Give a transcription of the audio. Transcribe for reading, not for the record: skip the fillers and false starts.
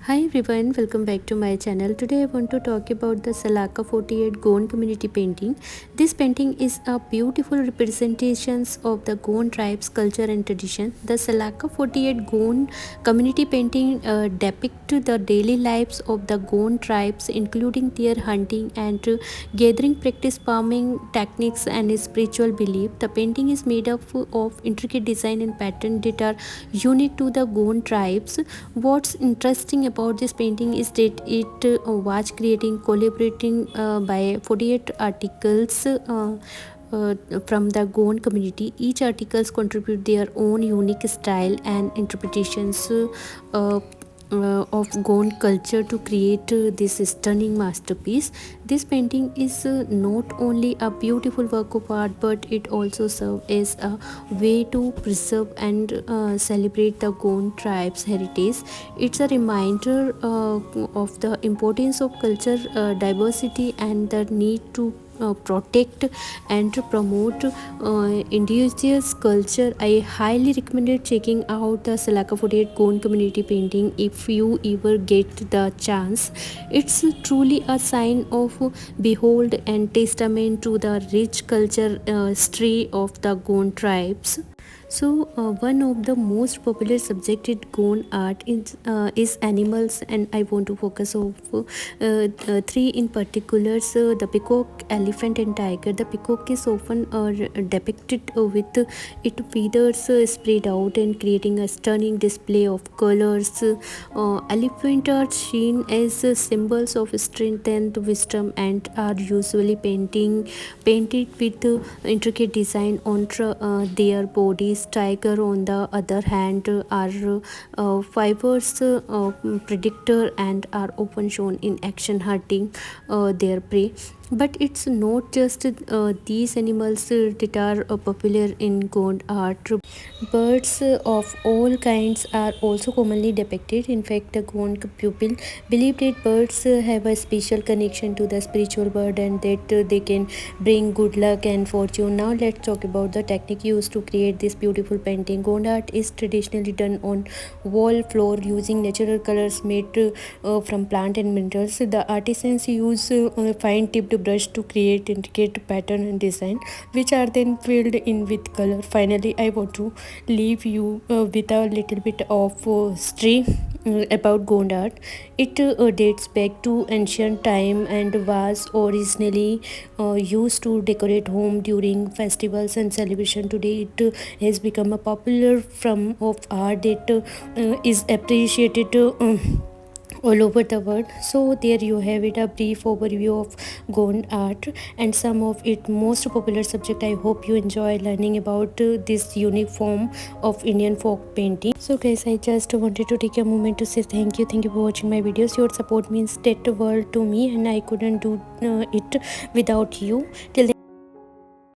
Hi everyone, welcome back to my channel. Today I want to talk about the Salaka 48 Gond community painting. This painting is a beautiful representation of the Gond tribe's culture and tradition. The Salaka 48 Gond community painting depicts the daily lives of the Gond tribes, including their hunting and gathering practice, farming techniques and spiritual belief. The painting is made up of intricate design and pattern that are unique to the Gond tribes. What's interesting about this painting is that it was collaborating by 48 articles from the Gond community. Each articles contribute their own unique style and interpretations of Gond culture to create this stunning masterpiece. This painting is not only a beautiful work of art, but it also serves as a way to preserve and celebrate the Gond tribe's heritage. It's a reminder of the importance of culture diversity and the need to protect and to promote indigenous culture. I highly recommend checking out the Salaka 48 Gond community painting if you ever get the chance. It's truly a sign of behold and testament to the rich culture history of the Gond tribes. So, one of the most popular subject in Gond art is animals, and I want to focus on three in particular. So, the peacock, elephant, and tiger. The peacock is often depicted with its feathers spread out and creating a stunning display of colors. Elephant are seen as symbols of strength and wisdom, and are usually painted with intricate design on their bodies. Tiger, on the other hand, are fibers predictor and are often shown in action hunting their prey. But it's not just these animals that are popular in Gond art. Birds of all kinds are also commonly depicted. In fact, the Gond pupil believe that birds have a special connection to the spiritual world and that they can bring good luck and fortune. Now let's talk about the technique used to create this beautiful painting. Gond art is traditionally done on wall floor using natural colors made from plant and minerals. The artisans use fine tipped brush to create intricate pattern and design, which are then filled in with color. Finally, I want to leave you with a little bit of history about Gond art. It dates back to ancient time and was originally used to decorate home during festivals and celebration. Today, it has become a popular form of art that is appreciated all over the world. So there you have it, a brief overview of Gond art and some of its most popular subject. I hope you enjoy learning about this unique form of Indian folk painting. So guys, I just wanted to take a moment to say thank you for watching my videos. Your support means that the world to me, and I couldn't do it without you. Till then,